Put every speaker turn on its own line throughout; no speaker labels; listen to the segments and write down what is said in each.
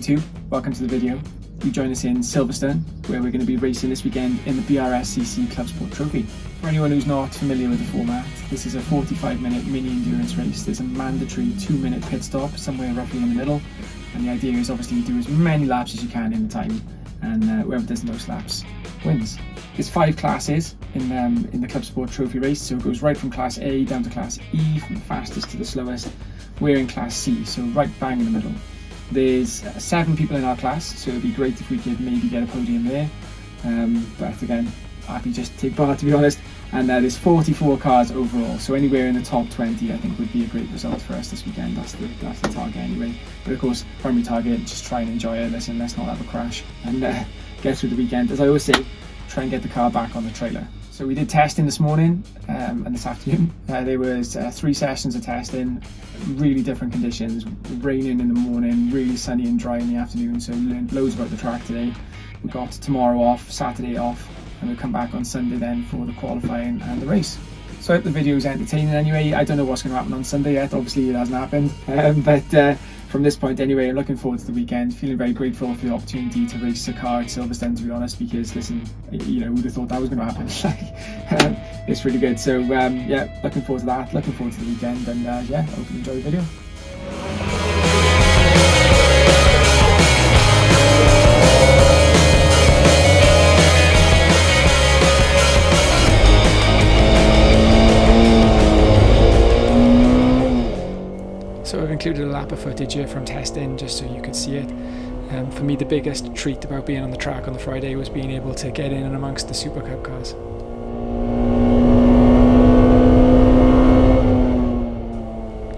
YouTube, welcome to the video. You join us in Silverstone, where we're going to be racing this weekend in the BRSCC Clubsport Trophy. For anyone who's not familiar with the format, this is a 45-minute mini endurance race. There's a mandatory 2-minute pit stop somewhere roughly in the middle, and the idea is obviously to do as many laps as you can in the time, and whoever does the most laps wins. There's 5 classes in the Clubsport Trophy race, so it goes right from Class A down to Class E, from the fastest to the slowest. We're in Class C, so right bang in the middle. There's 7 people in our class, so it'd be great if we could maybe get a podium there. But again, happy just to take part, to be honest. And there's 44 cars overall, so anywhere in the top 20 I think would be a great result for us this weekend. That's the target anyway. But of course, primary target, just try and enjoy it. Let's not have a crash and get through the weekend. As I always say, try and get the car back on the trailer. So we did testing this morning and this afternoon. There was 3 sessions of testing, really different conditions. Raining in the morning, really sunny and dry in the afternoon, so we learned loads about the track today. We got tomorrow off, Saturday off, and we'll come back on Sunday then for the qualifying and the race. So I hope the video is entertaining anyway. I don't know what's going to happen on Sunday yet, obviously it hasn't happened, but from this point anyway, I'm looking forward to the weekend. Feeling very grateful for the opportunity to race a car at Silverstone, to be honest, because listen, you know, who'd have thought that was going to happen? It's really good. So yeah, looking forward to that, looking forward to the weekend, and yeah, I hope you enjoy the video. So I've included a lap of footage here from testing just so you could see it. For me, the biggest treat about being on the track on the Friday was being able to get in and amongst the Supercup cars.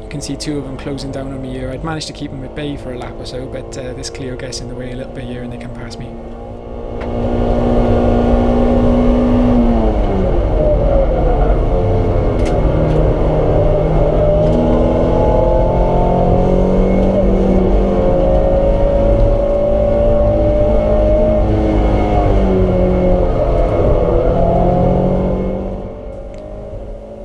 You can see 2 of them closing down on me here. I'd managed to keep them at bay for a lap or so, but this Clio gets in the way a little bit here and they come past me.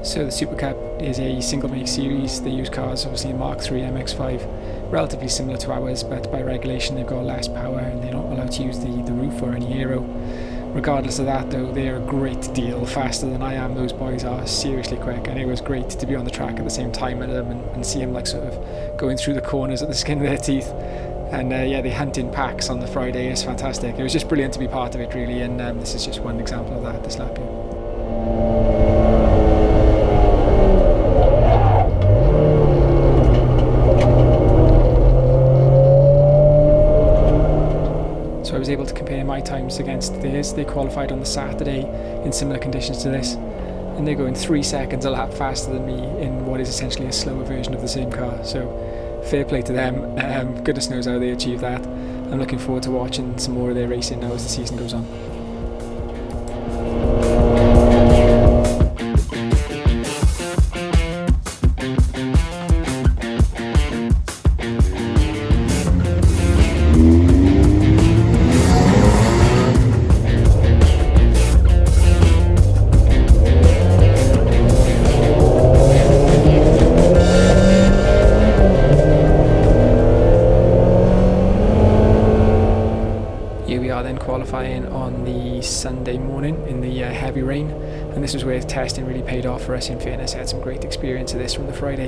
So the Supercup is a single make series. They use cars, obviously Mark III MX-5, relatively similar to ours, but by regulation they've got less power and they're not allowed to use the roof or any aero. Regardless of that though, they are a great deal faster than I am. Those boys are seriously quick, and it was great to be on the track at the same time with them and see them like sort of going through the corners at the skin of their teeth. And yeah, they hunt in packs on the Friday. It's fantastic. It was just brilliant to be part of it really, and this is just one example of that this lap here. So I was able to compare my times against theirs. They qualified on the Saturday in similar conditions to this, and they're going 3 seconds a lap faster than me in what is essentially a slower version of the same car. So fair play to them. Goodness knows how they achieved that. I'm looking forward to watching some more of their racing now as the season goes on. Here we are then qualifying on the Sunday morning in the heavy rain, and this was where testing really paid off for us. In fairness, I had some great experience of this from the Friday.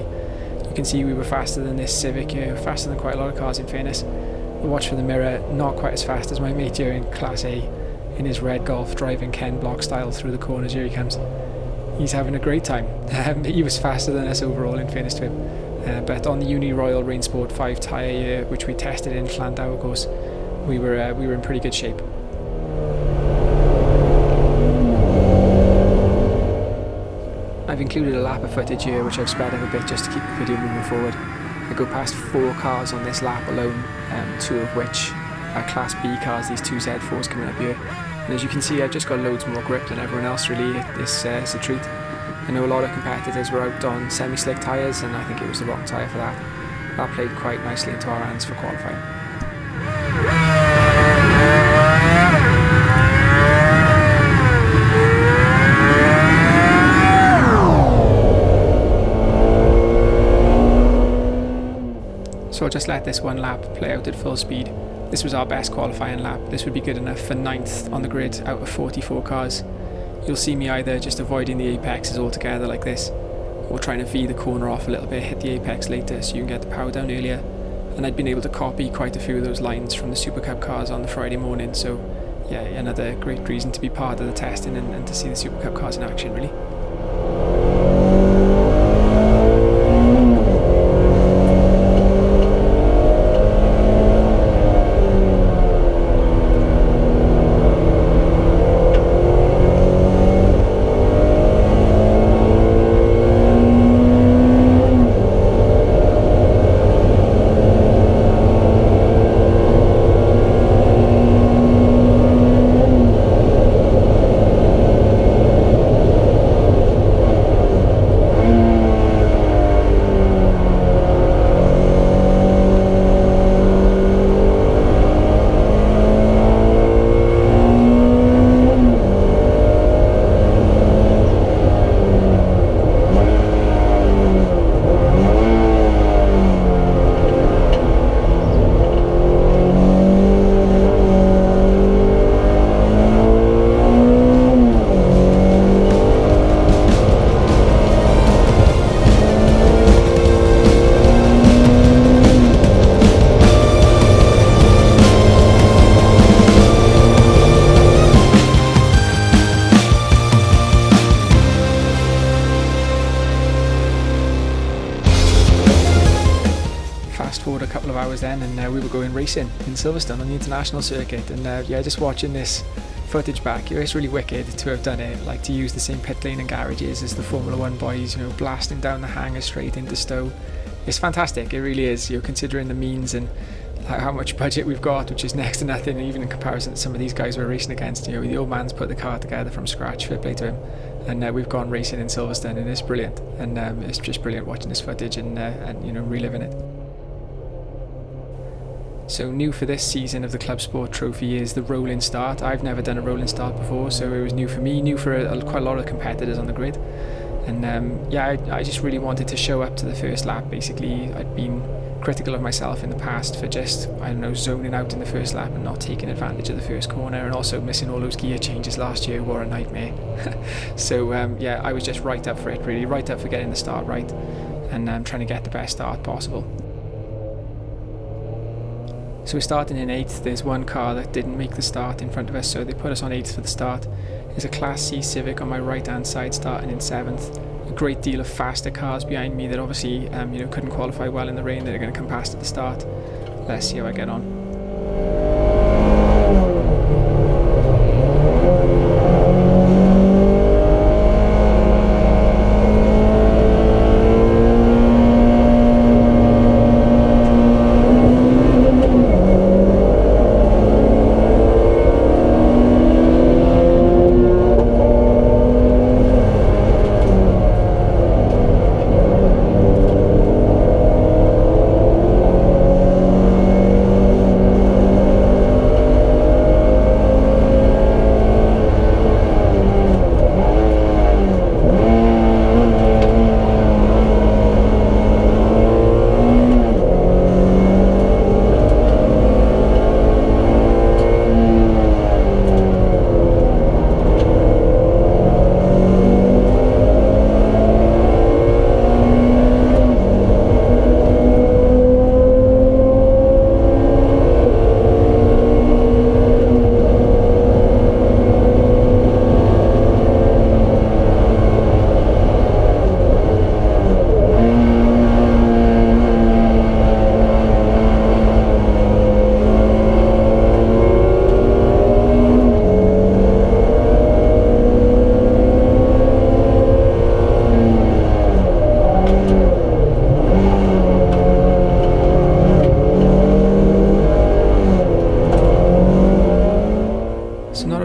You can see we were faster than this Civic here, faster than quite a lot of cars in fairness. We watch from the mirror, not quite as fast as my mate here in Class A in his red Golf, driving Ken Block style through the corners. Here he comes. He's having a great time. He was faster than us overall in fairness to him. But on the Uni Royal Rain Sport 5 tyre here, which we tested in Llandau of course, we were in pretty good shape. I've included a lap of footage here which I've sped up a bit just to keep the video moving forward. I go past 4 cars on this lap alone, 2 of which are Class B cars, these 2 Z4s coming up here. And as you can see, I've just got loads more grip than everyone else really. This is a treat. I know a lot of competitors were out on semi-slick tyres, and I think it was the wrong tyre for that. That played quite nicely into our hands for qualifying. So I'll just just let this one lap play out at full speed. This was our best qualifying lap. This would be good enough for 9th on the grid out of 44 cars. You'll see me either just avoiding the apexes altogether like this, or trying to V the corner off a little bit, hit the apex later so you can get the power down earlier. And I'd been able to copy quite a few of those lines from the Supercup cars on the Friday morning, so yeah, another great reason to be part of the testing and to see the Supercup cars in action, really. Forward a couple of hours then, and we were going racing in Silverstone on the international circuit, and yeah, just watching this footage back, it's really wicked to have done it, like to use the same pit lane and garages as the Formula 1 boys, you know, blasting down the hangar straight into Stowe. It's fantastic, it really is, you know, considering the means and how much budget we've got, which is next to nothing even in comparison to some of these guys we're racing against. You know, the old man's put the car together from scratch, fair play to him, and we've gone racing in Silverstone, and it's brilliant, and it's just brilliant watching this footage and you know, reliving it. So new for this season of the Clubsport Trophy is the rolling start. I've never done a rolling start before, so it was new for me, new for quite a lot of competitors on the grid. And yeah, I just really wanted to show up to the first lap. Basically, I'd been critical of myself in the past for just, I don't know, zoning out in the first lap and not taking advantage of the first corner, and also missing all those gear changes last year. What a nightmare. So yeah, I was just right up for it, really, right up for getting the start right, and trying to get the best start possible. So we're starting in 8th. There's one car that didn't make the start in front of us, so they put us on 8th for the start. There's a Class C Civic on my right hand side starting in 7th. A great deal of faster cars behind me that obviously you know, couldn't qualify well in the rain, that are going to come past at the start. Let's see how I get on.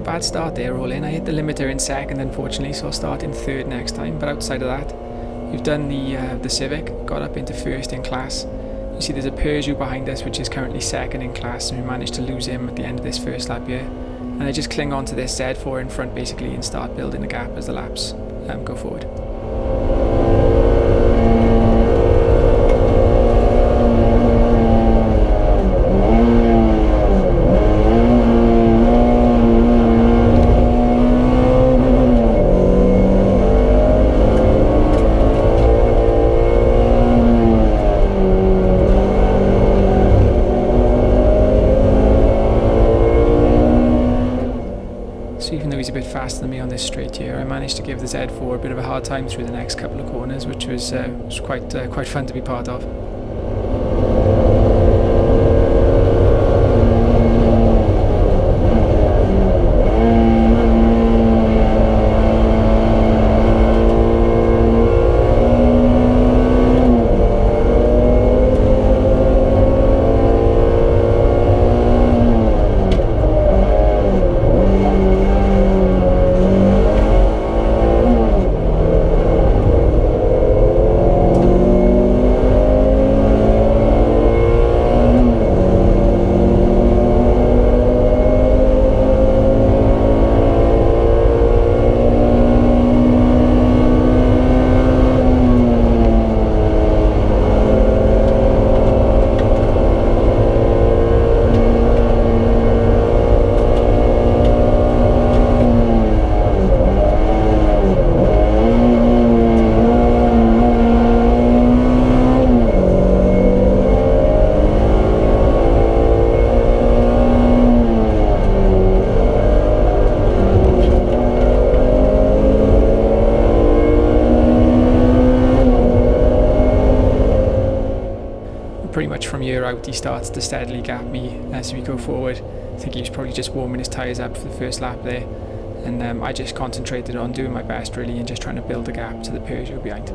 Bad start there all in. I hit the limiter in 2nd unfortunately, so I'll start in 3rd next time, but outside of that we've done the Civic, got up into 1st in class. You see there's a Peugeot behind us which is currently 2nd in class, and we managed to lose him at the end of this first lap here, and I just cling on to this Z4 in front basically and start building a gap as the laps go forward. So even though he's a bit faster than me on this straight here, I managed to give the Z4 a bit of a hard time through the next couple of corners, which was quite fun to be part of. Pretty much from here out he starts to steadily gap me as we go forward. I think he was probably just warming his tyres up for the first lap there, and I just concentrated on doing my best really and just trying to build a gap to the Peugeot behind.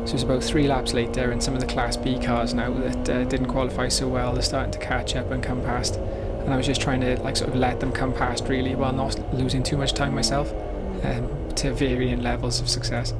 So it's about 3 laps later, and some of the Class B cars now that didn't qualify so well, they're starting to catch up and come past, and I was just trying to sort of let them come past really while not losing too much time myself. To varying levels of success.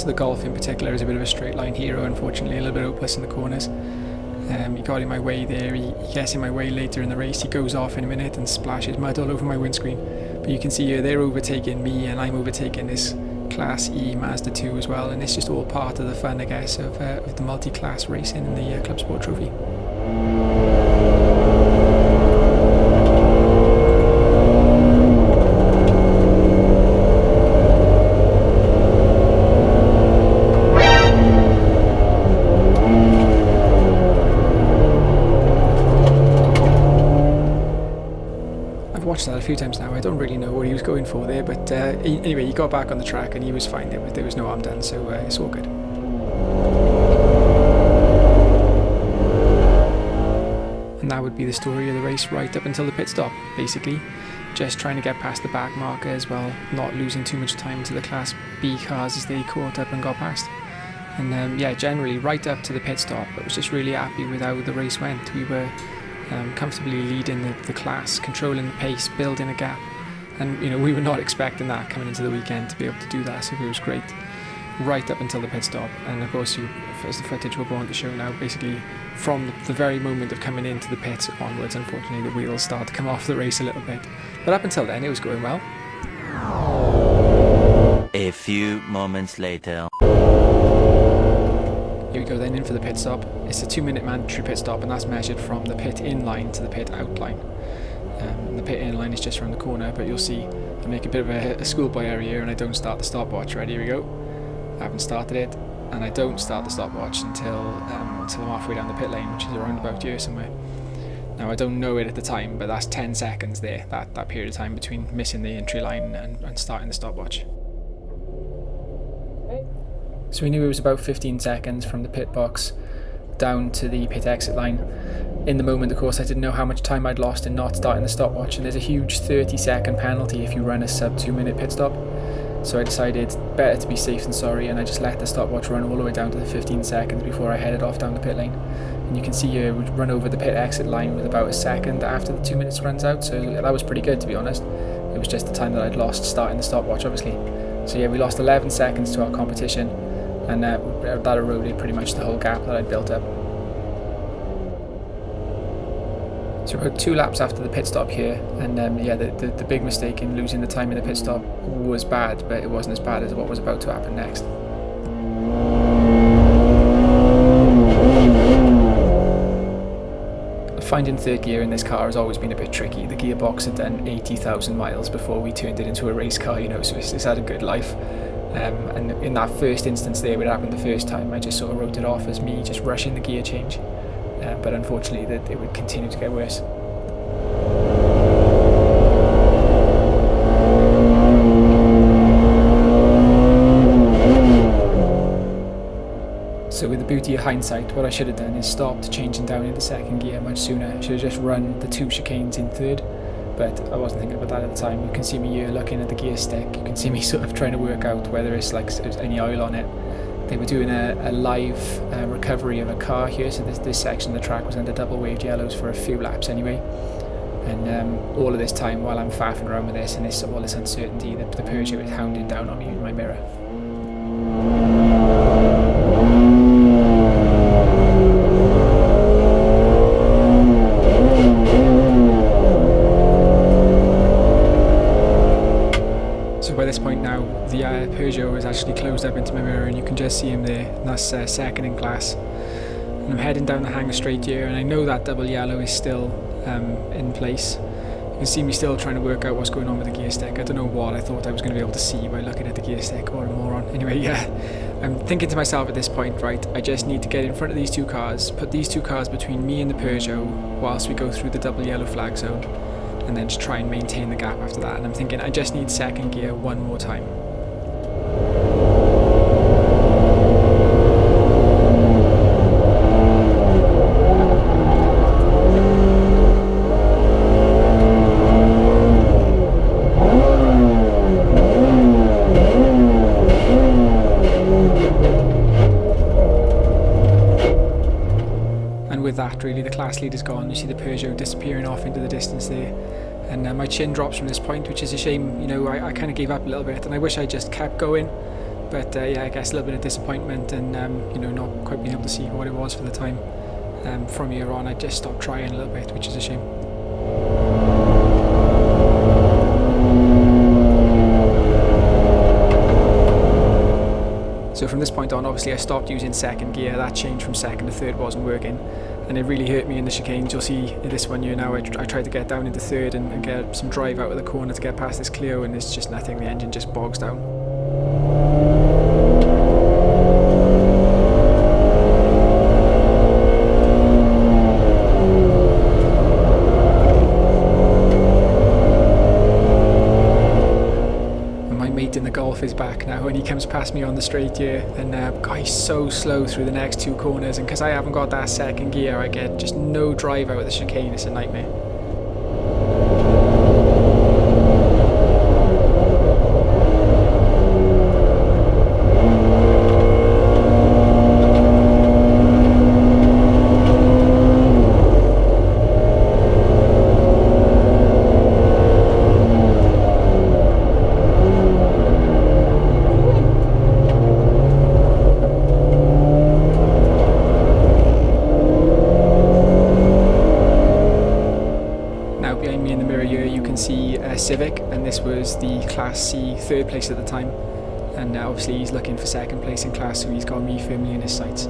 The Golf in particular is a bit of a straight line hero, unfortunately a little bit hopeless in the corners. He got in my way there, he gets in my way later in the race, he goes off in a minute and splashes mud all over my windscreen. But you can see here they're overtaking me and I'm overtaking this Class E Mazda 2 as well, and it's just all part of the fun, I guess, of the multi-class racing in the Clubsport Trophy. Watched that a few times now. I don't really know what he was going for there, but anyway, he got back on the track and he was fine. There was no harm done, so it's all good. And that would be the story of the race right up until the pit stop, basically. Just trying to get past the back marker as well, not losing too much time to the Class B cars as they caught up and got past. And yeah, generally right up to the pit stop, I was just really happy with how the race went. We were comfortably leading the class, controlling the pace, building a gap, and we were not expecting that coming into the weekend to be able to do that, so it was great right up until the pit stop. And of course, as the footage will go on to show now, basically from the very moment of coming into the pits onwards, unfortunately the wheels start to come off the race a little bit, but up until then it was going well.
A few moments later.
Here we go then, in for the pit stop. It's a 2-minute mandatory pit stop, and that's measured from the pit in line to the pit out line. The pit in line is just around the corner, but you'll see I make a bit of a schoolboy error here and I don't start the stopwatch. Right, here we go. I haven't started it, and I don't start the stopwatch until I'm halfway down the pit lane, which is around about here somewhere. Now I don't know it at the time, but that's 10 seconds there, that period of time between missing the entry line and starting the stopwatch. So we knew it was about 15 seconds from the pit box down to the pit exit line. In the moment, of course, I didn't know how much time I'd lost in not starting the stopwatch, and there's a huge 30-second penalty if you run a sub 2-minute pit stop. So I decided better to be safe than sorry, and I just let the stopwatch run all the way down to the 15 seconds before I headed off down the pit lane. And you can see here we run over the pit exit line with about a second after the 2 minutes runs out, so that was pretty good, to be honest. It was just the time that I'd lost starting the stopwatch, obviously. So yeah, we lost 11 seconds to our competition, and that eroded pretty much the whole gap that I'd built up. So about 2 laps after the pit stop here, and yeah, the big mistake in losing the time in the pit stop was bad, but it wasn't as bad as what was about to happen next. Finding third gear in this car has always been a bit tricky. The gearbox had done 80,000 miles before we turned it into a race car, you know, so it's had a good life. And in that first instance there, when it happened the first time, I just sort of wrote it off as me just rushing the gear change. But unfortunately, it would continue to get worse. So with the beauty of hindsight, what I should have done is stopped changing down into second gear much sooner. I should have just run the 2 chicanes in third, but I wasn't thinking about that at the time. You can see me here looking at the gear stick. You can see me sort of trying to work out whether it's like there's any oil on it. They were doing a live recovery of a car here, so this section of the track was under double waved yellows for a few laps anyway. And all of this time while I'm faffing around with this and all this uncertainty, the Peugeot is hounding down on me in my mirror. By this point now, the Peugeot is actually closed up into my mirror, and you can just see him there, and that's second in class. And I'm heading down the hanger straight here, and I know that double yellow is still in place. You can see me still trying to work out what's going on with the gear stick. I don't know what I thought I was going to be able to see by looking at the gear stick, or a moron. Anyway, yeah, I'm thinking to myself at this point, right, I just need to get in front of these 2 cars, put these 2 cars between me and the Peugeot whilst we go through the double yellow flag zone, and then just try and maintain the gap after that. And I'm thinking I just need second gear one more time. And with that, really, the class lead is gone. You see the Peugeot disappearing off into the distance there. And my chin drops from this point, which is a shame. You know, I kind of gave up a little bit, and I wish I just kept going. But yeah, I guess a little bit of disappointment, and you know, not quite being able to see what it was for the time. From here on, I just stopped trying a little bit, which is a shame. So from this point on, obviously I stopped using second gear. That change from second to third wasn't working, and it really hurt me in the chicanes. You'll see in this one here now, I tried to get down into third and get some drive out of the corner to get past this Clio, and there's just nothing. The engine just bogs down. In the Golf is back now, and he comes past me on the straight here, and God, he's so slow through the next 2 corners, and because I haven't got that second gear, I get just no drive out of the chicane. It's a nightmare. Civic, and this was the Class C 3rd place at the time, and obviously he's looking for 2nd place in class, so he's got me firmly in his sights.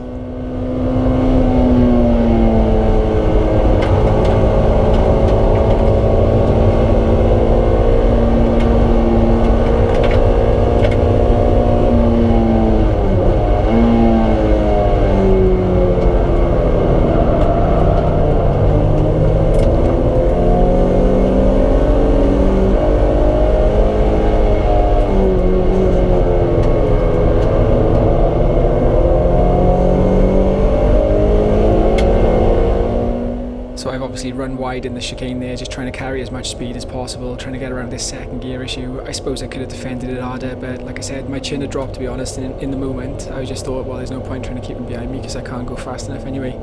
obviously run wide in the chicane there, just trying to carry as much speed as possible, trying to get around this second gear issue. I suppose I could have defended it harder, but like I said, my chin had dropped, to be honest, and in the moment I just thought, well, there's no point trying to keep him behind me because I can't go fast enough anyway,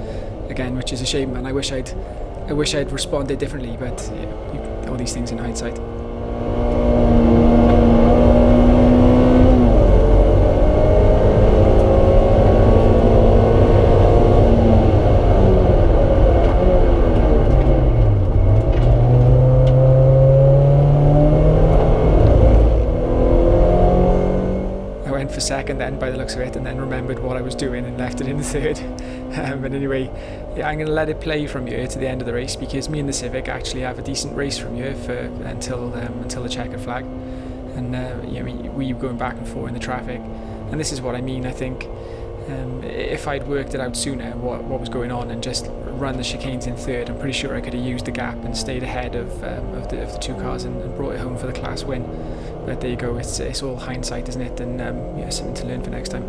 again, which is a shame, and I wish I'd responded differently, but all these things in hindsight. For second then by the looks of it, and then remembered what I was doing and left it in the third. But anyway, yeah, I'm going to let it play from here to the end of the race, because me and the Civic actually have a decent race from here until the checkered flag, and we were going back and forth in the traffic, and this is what I mean. I think if I'd worked it out sooner what was going on and just run the chicanes in third, I'm pretty sure I could have used the gap and stayed ahead of the two cars and brought it home for the class win. But there you go, it's all hindsight, isn't it? And something to learn for next time.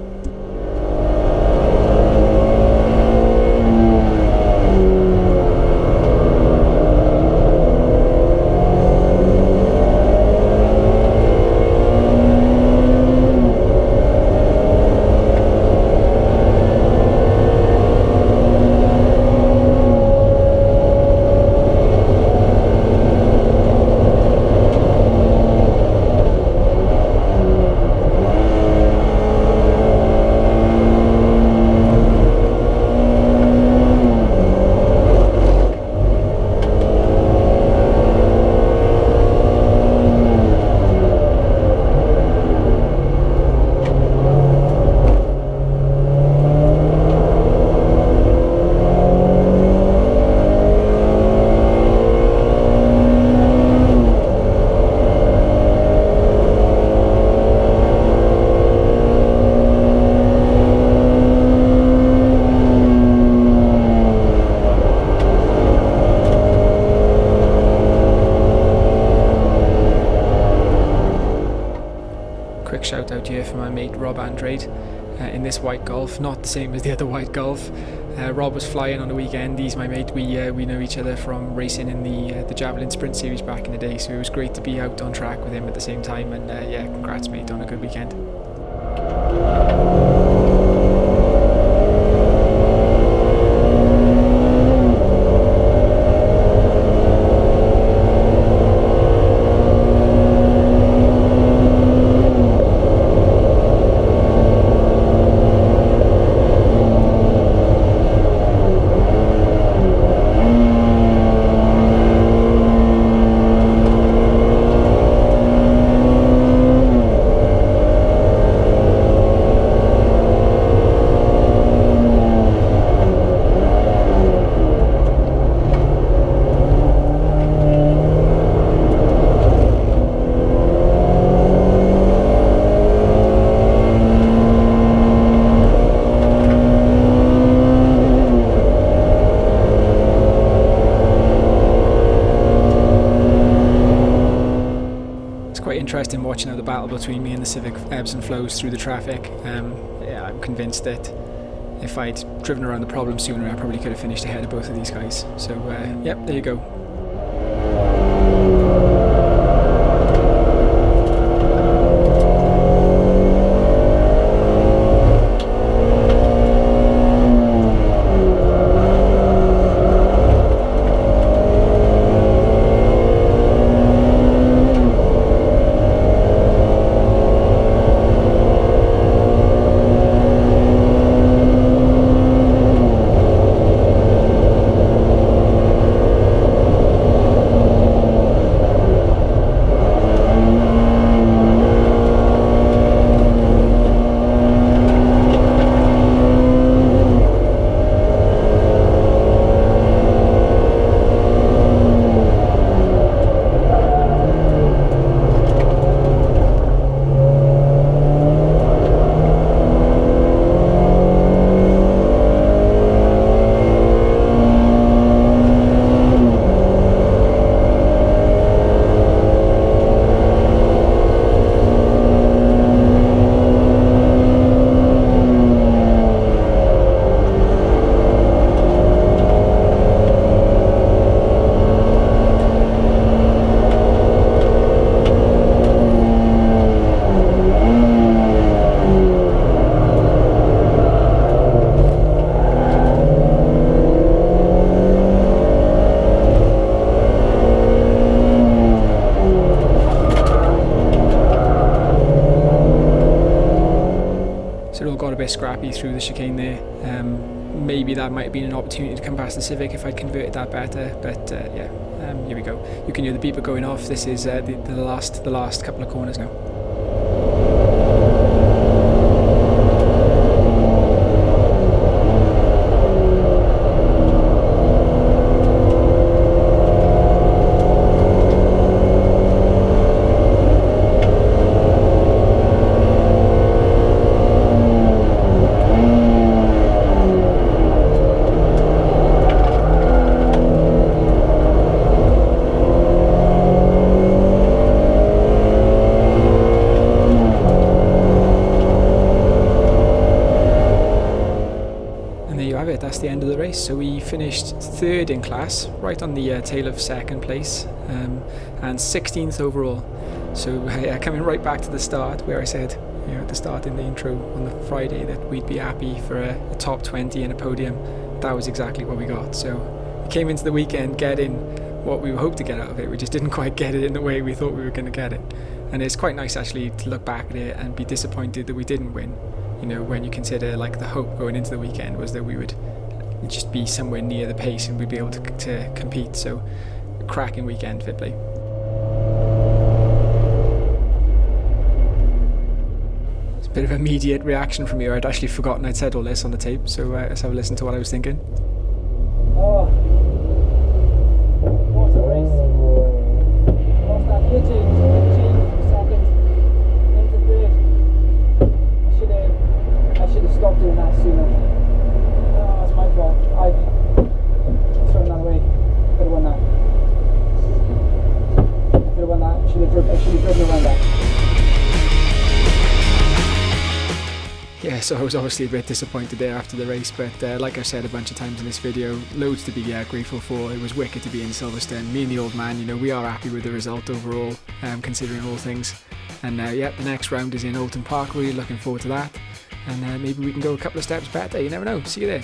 Shout out here for my mate Rob Andrade in this white Golf, not the same as the other white Golf. Rob was flying on the weekend. He's my mate. We know each other from racing in the Javelin Sprint Series back in the day, so it was great to be out on track with him at the same time, and congrats mate on a good weekend. Interesting watching how the battle between me and the Civic ebbs and flows through the traffic. I'm convinced that if I'd driven around the problem sooner, I probably could have finished ahead of both of these guys. So there you go. the chicane there. Maybe that might have been an opportunity to come past the Civic if I'd converted that better, but yeah, here we go. You can hear the beeper going off. This is the last couple of corners now. That's the end of the race. So we finished 3rd in class, right on the tail of 2nd place, and 16th overall. So coming right back to the start, where I said, at the start in the intro on the Friday, that we'd be happy for a top 20 and a podium. That was exactly what we got. So we came into the weekend getting what we hoped to get out of it. We just didn't quite get it in the way we thought we were going to get it. And it's quite nice actually to look back at it and be disappointed that we didn't win. When you consider like the hope going into the weekend was that we would just be somewhere near the pace and we'd be able to compete. So a cracking weekend, Fitbley. It's a bit of immediate reaction from you. I'd actually forgotten I'd said all this on the tape, so let's have a listen to what I was thinking.
Oh, what a race. Lost that 15 seconds into 3rd. I should have stopped doing that sooner. That's my fault. I thrown that away. Could have won that. Could have won that. I should have driven around that.
Yeah, so I was obviously a bit disappointed there after the race, but like I've said a bunch of times in this video, loads to be grateful for. It was wicked to be in Silverstone. Me and the old man, we are happy with the result overall, considering all things. And yeah, the next round is in Oulton Park. Really looking forward to that. And maybe we can go a couple of steps better. You never know. See you there.